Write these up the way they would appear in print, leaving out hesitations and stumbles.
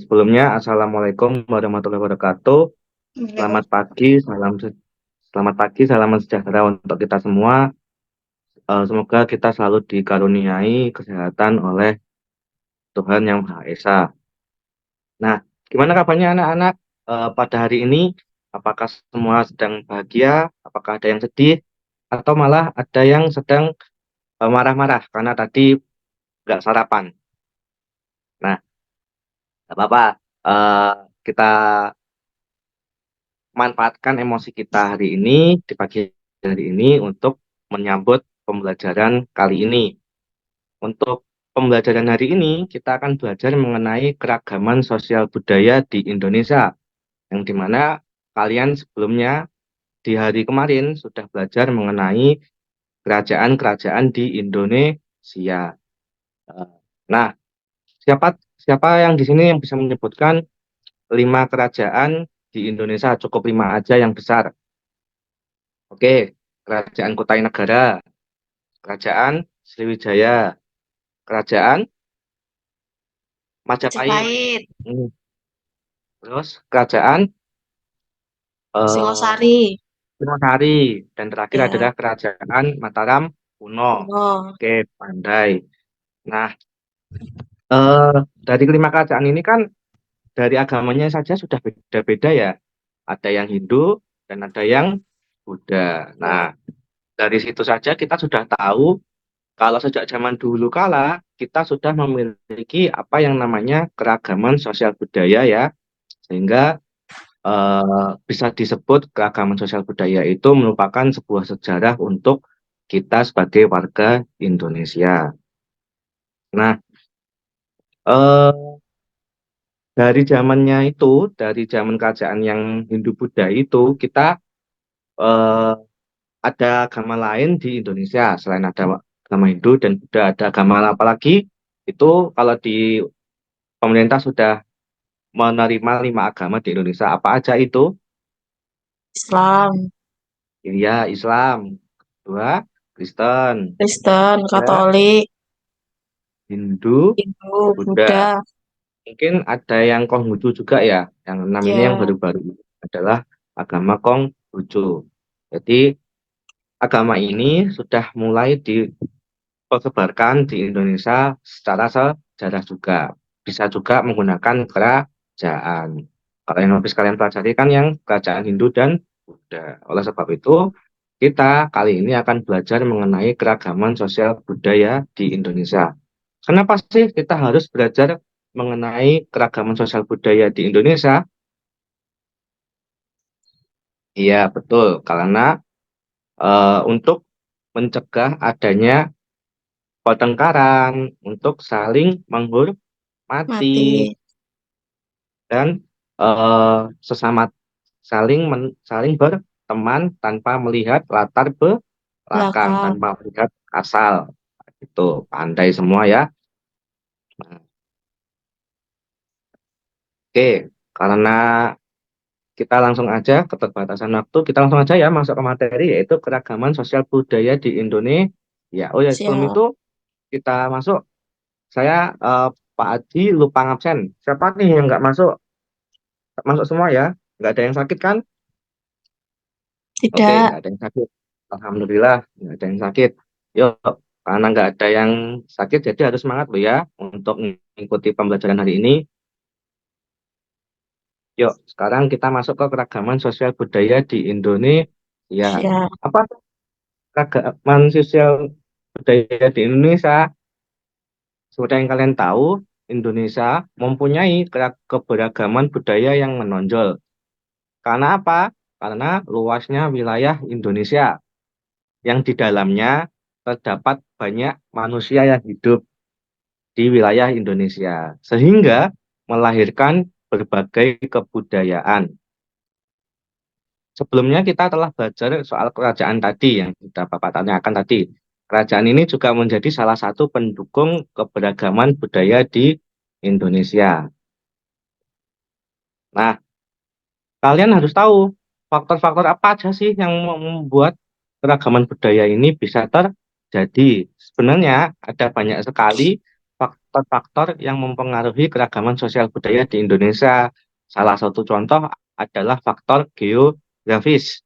Sebelumnya, Assalamualaikum warahmatullahi wabarakatuh. Selamat pagi, selamat pagi, salam sejahtera untuk kita semua. Semoga kita selalu dikaruniai kesehatan oleh Tuhan Yang Maha Esa. Nah, gimana kabarnya anak-anak pada hari ini? Apakah semua sedang bahagia? Apakah ada yang sedih? Atau malah ada yang sedang marah-marah karena tadi nggak sarapan? Nah, nggak apa-apa. Eh, kita manfaatkan emosi kita hari ini, di pagi hari ini untuk menyambut pembelajaran kali ini. Untuk pembelajaran hari ini, kita akan belajar mengenai keragaman sosial budaya di Indonesia, yang dimana kalian sebelumnya di hari kemarin sudah belajar mengenai kerajaan-kerajaan di Indonesia. Eh, Nah, siapa siapa yang di sini yang bisa menyebutkan 5 kerajaan di Indonesia? Cukup 5 aja yang besar. Oke, Kerajaan Kutai Negara, Kerajaan Sriwijaya, Kerajaan Majapahit, Majapahit, hmm, terus Kerajaan eh, Singosari, Singosari, dan terakhir adalah ya, Kerajaan Mataram kuno. Kuno, Oke, pandai. Nah, eh, dari kelima kerajaan ini kan dari agamanya saja sudah beda-beda ya. Ada yang Hindu dan ada yang Buddha. Nah, dari situ saja kita sudah tahu kalau sejak zaman dulu kala kita sudah memiliki apa yang namanya keragaman sosial budaya ya, sehingga bisa disebut keragaman sosial budaya itu merupakan sebuah sejarah untuk kita sebagai warga Indonesia. Nah, eh, dari zamannya itu, dari zaman kerajaan yang Hindu-Buddha itu, kita eh, ada agama lain di Indonesia selain ada agama Hindu dan Buddha. Ada agama apa lagi? Itu kalau di pemerintah sudah menerima 5 agama di Indonesia. Apa aja itu? Islam, Iya, Islam. Dua, Kristen. Kristen, Tiga, Katolik, Hindu, Hindu, Buddha. Buddha, Mungkin ada yang Konghucu juga ya. Yang enam ini yang ya, baru-baru ini adalah agama Konghucu. Jadi agama ini sudah mulai dipersebarkan di Indonesia secara sejarah juga. Bisa juga menggunakan kerajaan. Kalau yang habis kalian pelajari kan yang kerajaan Hindu dan Buddha. Oleh sebab itu, kita kali ini akan belajar mengenai keragaman sosial budaya di Indonesia. Kenapa sih kita harus belajar mengenai keragaman sosial budaya di Indonesia? Iya, betul. Karena untuk mencegah adanya pertengkaran, untuk saling menghormati, mati, dan sesama saling berteman tanpa melihat latar belakang, belakang, tanpa melihat asal. Itu pandai semua ya. Nah, oke, karena kita langsung aja keterbatasan waktu, kita langsung aja ya masuk ke materi yaitu keragaman sosial budaya di Indonesia. Oh ya, sebelum siap, itu kita masuk, saya Pak Aji lupa ngabsen. Siapa nih yang nggak masuk? Nggak masuk semua ya? Nggak ada yang sakit kan? Oke, tidak, nggak ada yang sakit. Alhamdulillah, nggak ada yang sakit. Yuk, karena nggak ada yang sakit, jadi harus semangat loh ya untuk mengikuti pembelajaran hari ini. Yuk, sekarang kita masuk ke keragaman sosial budaya di Indonesia. siap, Apa keragaman sosial budaya di Indonesia? Seperti yang kalian tahu, Indonesia mempunyai keberagaman budaya yang menonjol. Karena apa? Karena luasnya wilayah Indonesia yang di dalamnya terdapat banyak manusia yang hidup di wilayah Indonesia, sehingga melahirkan berbagai kebudayaan. Sebelumnya kita telah belajar soal kerajaan tadi yang sudah Bapak tanyakan tadi. Kerajaan ini juga menjadi salah satu pendukung keberagaman budaya di Indonesia. Nah, kalian harus tahu faktor-faktor apa aja sih yang membuat keragaman budaya ini bisa terjadi. Sebenarnya ada banyak sekali faktor-faktor yang mempengaruhi keragaman sosial budaya di Indonesia. Salah satu contoh adalah faktor geografis.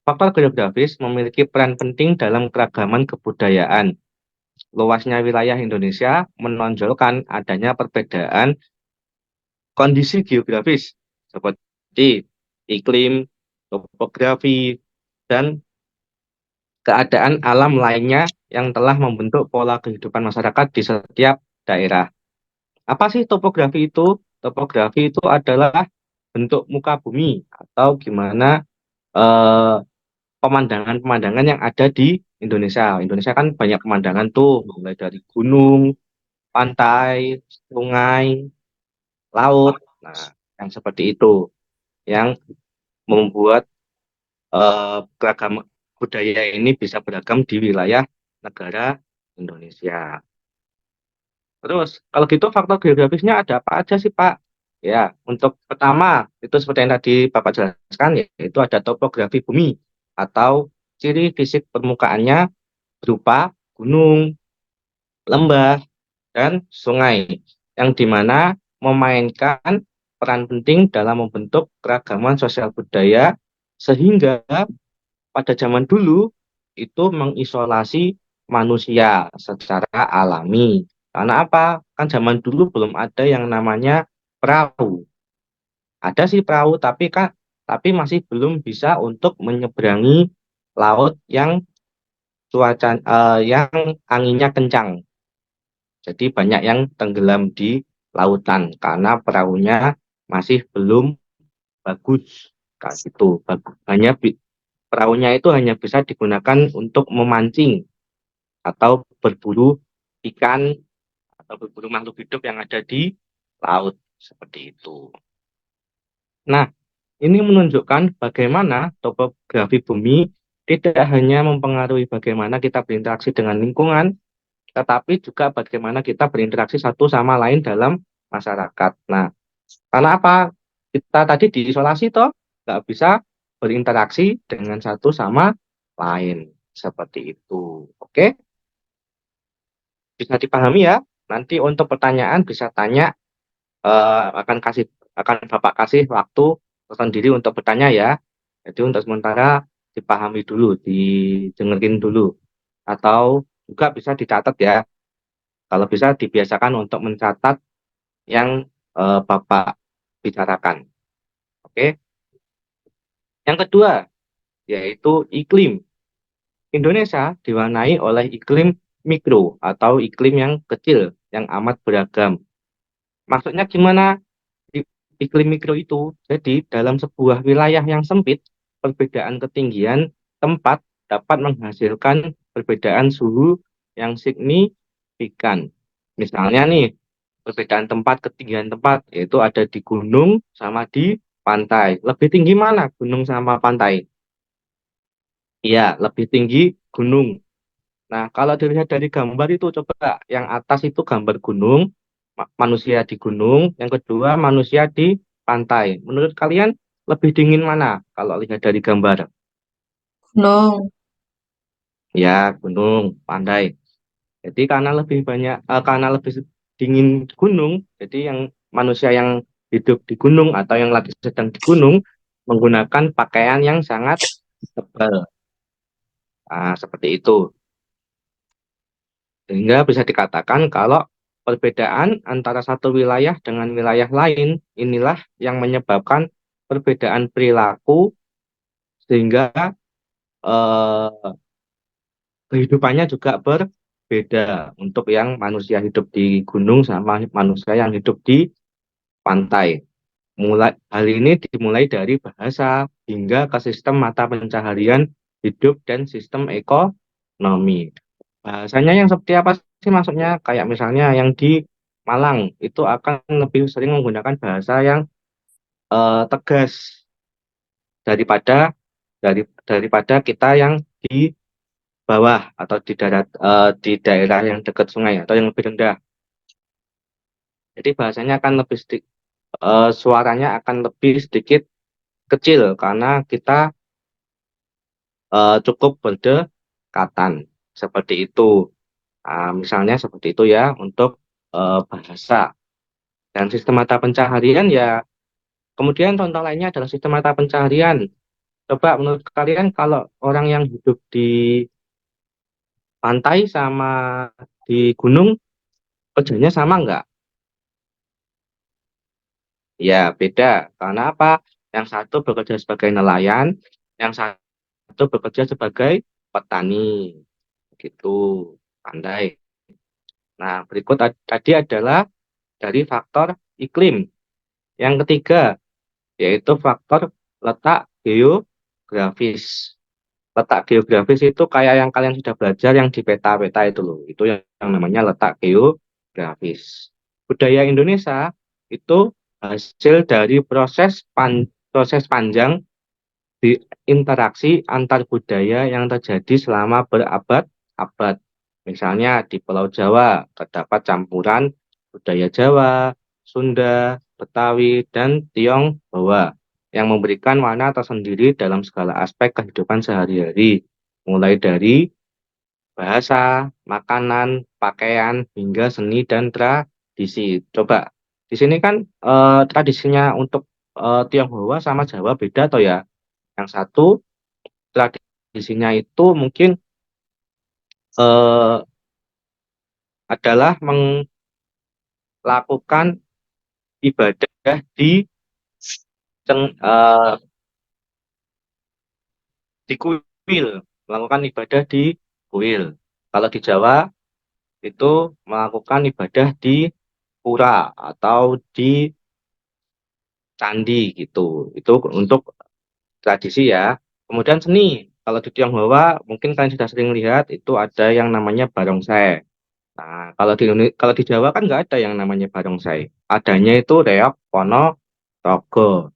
Faktor geografis memiliki peran penting dalam keragaman kebudayaan. Luasnya wilayah Indonesia menonjolkan adanya perbedaan kondisi geografis seperti iklim, topografi, dan keadaan alam lainnya yang telah membentuk pola kehidupan masyarakat di setiap daerah. Apa sih topografi itu? Topografi itu adalah bentuk muka bumi atau gimana eh, pemandangan-pemandangan yang ada di Indonesia. Indonesia kan banyak pemandangan tuh, mulai dari gunung, pantai, sungai, laut. Nah, yang seperti itu yang membuat keragam budaya ini bisa beragam di wilayah negara Indonesia. Terus, kalau gitu faktor geografisnya ada apa aja sih, Pak? Ya, untuk pertama, itu seperti yang tadi Bapak jelaskan, yaitu ada topografi bumi atau ciri fisik permukaannya berupa gunung, lembah, dan sungai, yang dimana memainkan peran penting dalam membentuk keragaman sosial budaya, sehingga pada zaman dulu itu mengisolasi manusia secara alami. Karena apa? Kan zaman dulu belum ada yang namanya perahu. Ada sih perahu, tapi masih belum bisa untuk menyeberangi laut yang yang anginnya kencang. Jadi banyak yang tenggelam di lautan karena perahunya masih belum bagus. Kayak gitu. Perahunya itu hanya bisa digunakan untuk memancing atau berburu ikan atau berburu makhluk hidup yang ada di laut seperti itu. Nah, ini menunjukkan bagaimana topografi bumi tidak hanya mempengaruhi bagaimana kita berinteraksi dengan lingkungan, tetapi juga bagaimana kita berinteraksi satu sama lain dalam masyarakat. Nah, karena apa? Kita tadi diisolasi toh, nggak bisa berinteraksi dengan satu sama lain. Seperti itu. Oke, bisa dipahami ya. Nanti untuk pertanyaan bisa tanya, akan Bapak kasih waktu sendiri untuk bertanya ya. Jadi untuk sementara dipahami dulu, didengerin dulu. Atau juga bisa dicatat ya. Kalau bisa dibiasakan untuk mencatat yang Bapak bicarakan. Oke. Yang kedua, yaitu iklim. Indonesia diwarnai oleh iklim mikro atau iklim yang kecil, yang amat beragam. Maksudnya gimana iklim mikro itu? Jadi dalam sebuah wilayah yang sempit, perbedaan ketinggian tempat dapat menghasilkan perbedaan suhu yang signifikan. Misalnya nih, perbedaan tempat, ketinggian tempat, yaitu ada di gunung sama di pantai. Lebih tinggi mana gunung sama pantai? Iya, lebih tinggi gunung. Nah, kalau dilihat dari gambar itu, coba yang atas itu gambar gunung, manusia di gunung, yang kedua manusia di pantai. Menurut kalian lebih dingin mana kalau lihat dari gambar? No. Ya, gunung, pantai. Jadi karena lebih dingin gunung, jadi yang manusia yang hidup di gunung atau yang lagi sedang di gunung menggunakan pakaian yang sangat tebal. Nah, seperti itu. Sehingga bisa dikatakan kalau perbedaan antara satu wilayah dengan wilayah lain inilah yang menyebabkan perbedaan perilaku sehingga eh, kehidupannya juga berbeda untuk yang manusia hidup di gunung sama manusia yang hidup di pantai. Hal ini dimulai dari bahasa hingga ke sistem mata pencaharian hidup dan sistem ekonomi. Bahasanya yang seperti apa sih maksudnya? Kayak misalnya yang di Malang itu akan lebih sering menggunakan bahasa yang tegas daripada daripada kita yang di bawah atau di daerah yang dekat sungai atau yang lebih rendah. Jadi bahasanya akan suaranya akan lebih sedikit kecil karena kita cukup berdekatan seperti itu. Misalnya seperti itu ya untuk bahasa. Dan sistem mata pencaharian ya, kemudian contoh lainnya adalah sistem mata pencaharian. Coba menurut kalian kalau orang yang hidup di pantai sama di gunung kerjanya sama nggak? Ya beda. Karena apa? Yang satu bekerja sebagai nelayan, yang satu bekerja sebagai petani. Gitu. Pandai. Nah, berikut tadi adalah dari faktor iklim. Yang ketiga, yaitu faktor letak geografis. Letak geografis itu kayak yang kalian sudah belajar yang di peta-peta itu loh. Itu yang namanya letak geografis. Budaya Indonesia itu hasil dari proses panjang di interaksi antar budaya yang terjadi selama berabad-abad. Misalnya di Pulau Jawa terdapat campuran budaya Jawa, Sunda, Betawi, dan Tionghoa yang memberikan warna tersendiri dalam segala aspek kehidupan sehari-hari, mulai dari bahasa, makanan, pakaian, hingga seni dan tradisi. Coba di sini kan tradisinya untuk Tionghoa sama Jawa beda toh ya. Yang satu tradisinya itu mungkin eh, adalah melakukan ibadah eh, di kuil, melakukan ibadah di kuil. Kalau di Jawa itu melakukan ibadah di pura atau di candi gitu. Itu untuk tradisi ya. Kemudian seni. Kalau di Tionghoa mungkin kalian sudah sering lihat itu ada yang namanya barongsai. Nah, kalau di Jawa kan nggak ada yang namanya barongsai. Adanya itu reok, pono, rogo.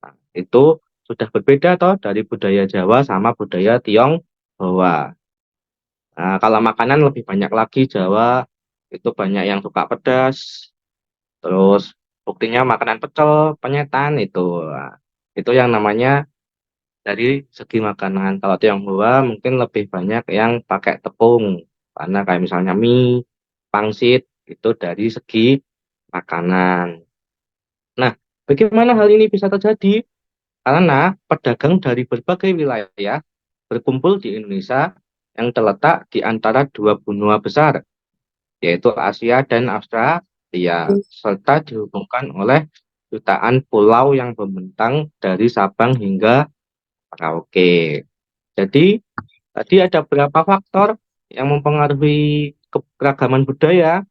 Nah, itu sudah berbeda toh dari budaya Jawa sama budaya Tionghoa. Nah, kalau makanan lebih banyak lagi Jawa itu banyak yang suka pedas. Terus buktinya makanan pecel, penyetan itu. Nah, itu yang namanya dari segi makanan. Kalau Tionghoa mungkin lebih banyak yang pakai tepung. Karena kayak misalnya mie, pangsit, itu dari segi makanan. Nah, bagaimana hal ini bisa terjadi? Karena pedagang dari berbagai wilayah berkumpul di Indonesia yang terletak di antara dua benua besar, yaitu Asia dan Australia, serta dihubungkan oleh jutaan pulau yang membentang dari Sabang hingga Merauke. Jadi, tadi ada beberapa faktor yang mempengaruhi keragaman budaya.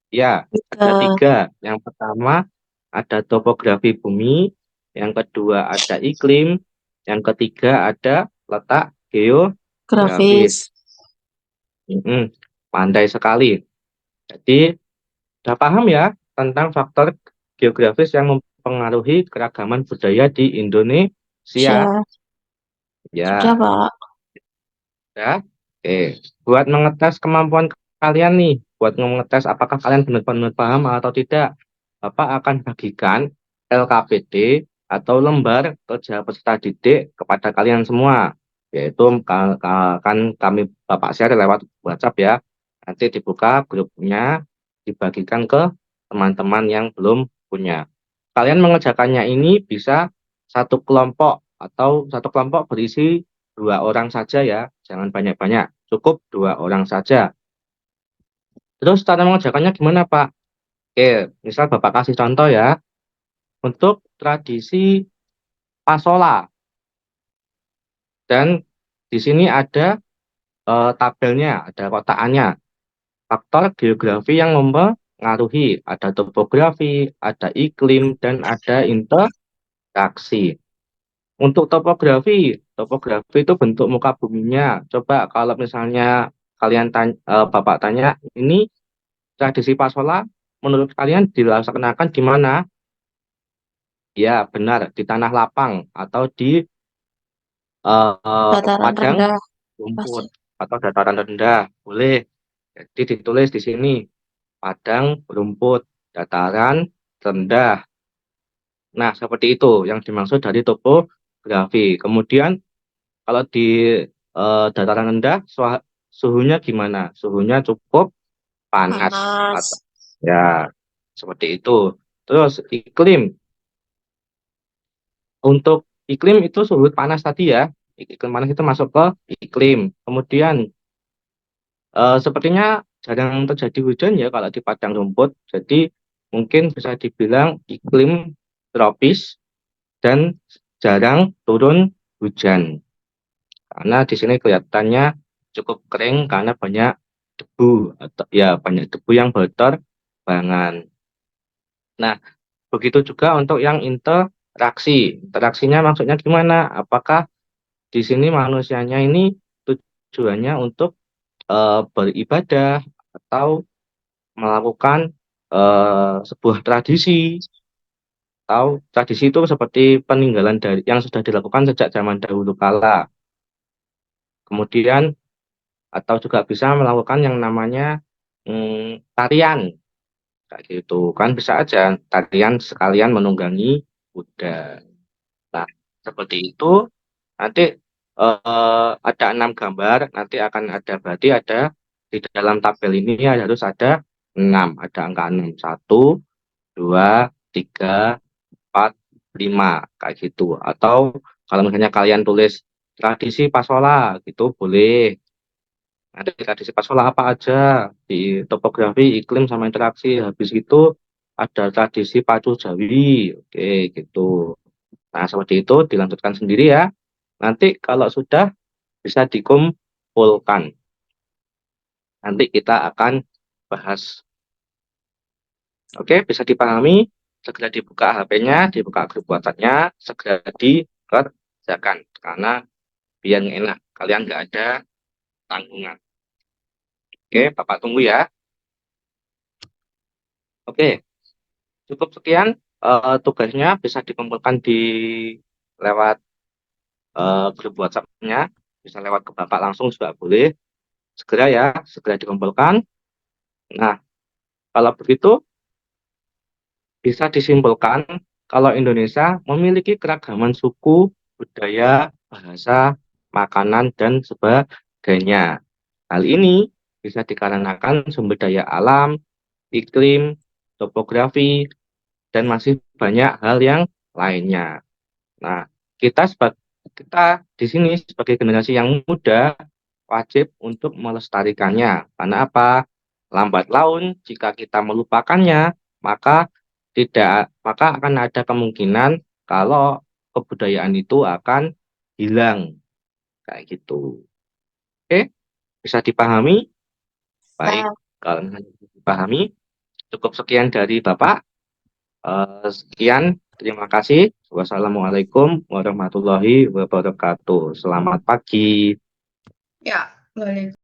Ya, ada Tiga. tiga. Yang pertama ada topografi bumi, yang kedua ada iklim, yang ketiga ada letak geografis. Grafis. Mm-mm, pandai sekali. Jadi, sudah paham ya tentang faktor geografis yang mempengaruhi keragaman budaya di Indonesia. Siap. Sudah, Ya, Pak. ya. Oke, buat mengetes kemampuan kalian nih, buat mengetes apakah kalian benar-benar paham atau tidak, Bapak akan bagikan LKPD atau lembar kerja peserta didik kepada kalian semua, yaitu kan kami Bapak share lewat WhatsApp ya. Nanti dibuka grupnya, dibagikan ke teman-teman yang belum punya. Kalian mengerjakannya ini bisa satu kelompok atau satu kelompok berisi dua orang saja ya, jangan banyak-banyak, cukup dua orang saja. Terus cara mengerjakannya gimana Pak? Oke, misal Bapak kasih contoh ya, untuk tradisi Pasola, dan di sini ada tabelnya, ada kotakannya, faktor geografi yang mempengaruhi, ada topografi, ada iklim, dan ada interaksi. Untuk topografi itu bentuk muka buminya. Coba kalau misalnya Bapak tanya, ini tradisi Pasola menurut kalian dilaksanakan di mana? Ya, benar, di tanah lapang atau di Dataran padang rendah. rumput Pasti. atau dataran rendah. Boleh. Jadi ditulis di sini, padang rumput, dataran rendah. Nah, seperti itu yang dimaksud dari topografi. Kemudian kalau di dataran rendah, suhunya gimana? Suhunya cukup panas Panas. Ya, seperti itu. Terus iklim. Untuk iklim itu suhu panas tadi ya. Iklim panas itu masuk ke iklim. Kemudian sepertinya jarang terjadi hujan ya kalau di padang rumput. Jadi mungkin bisa dibilang iklim tropis dan jarang turun hujan. Karena di sini kelihatannya cukup kering karena banyak debu atau ya banyak debu yang berterbangan. Nah, begitu juga untuk yang interaksi. Interaksinya maksudnya gimana? Apakah di sini manusianya ini tujuannya untuk beribadah atau melakukan sebuah tradisi, atau tradisi itu seperti peninggalan dari yang sudah dilakukan sejak zaman dahulu kala. Kemudian atau juga bisa melakukan yang namanya tarian, kayak gitu kan bisa aja tarian sekalian menunggangi kuda. Nah, seperti itu nanti ada 6 gambar, nanti akan ada berarti ada di dalam tabel ini harus ada 6, ada angka 6, 1, 2, 3, 4, 5, kayak gitu. Atau kalau misalnya kalian tulis tradisi Pasola gitu boleh. Nanti tradisi Pasola apa aja di topografi, iklim sama interaksi. Habis itu ada tradisi Pacu Jawi. Oke, gitu. Nah, seperti itu dilanjutkan sendiri ya. Nanti kalau sudah bisa dikumpulkan. Nanti kita akan bahas. Oke, bisa dipahami. Segera dibuka HP-nya, dibuka grup WhatsApp-nya, segera dikerjakan. Karena biar enak, kalian nggak ada tanggungan. Oke, Bapak tunggu ya. Oke, cukup sekian tugasnya bisa dikumpulkan di lewat grup WhatsApp-nya, bisa lewat ke Bapak langsung juga boleh. Segera ya, segera dikumpulkan. Nah, kalau begitu bisa disimpulkan kalau Indonesia memiliki keragaman suku, budaya, bahasa, makanan, dan sebagainya. Hal ini bisa dikarenakan sumber daya alam, iklim, topografi, dan masih banyak hal yang lainnya. Nah, kita di sini sebagai generasi yang muda wajib untuk melestarikannya. Karena apa? Lambat laun jika kita melupakannya, maka maka akan ada kemungkinan kalau kebudayaan itu akan hilang kayak gitu. Oke, bisa dipahami? Baik, Paham. kalau misalnya dipahami, cukup sekian dari Bapak. Sekian, terima kasih. Wassalamualaikum warahmatullahi wabarakatuh. Selamat pagi. Ya, boleh.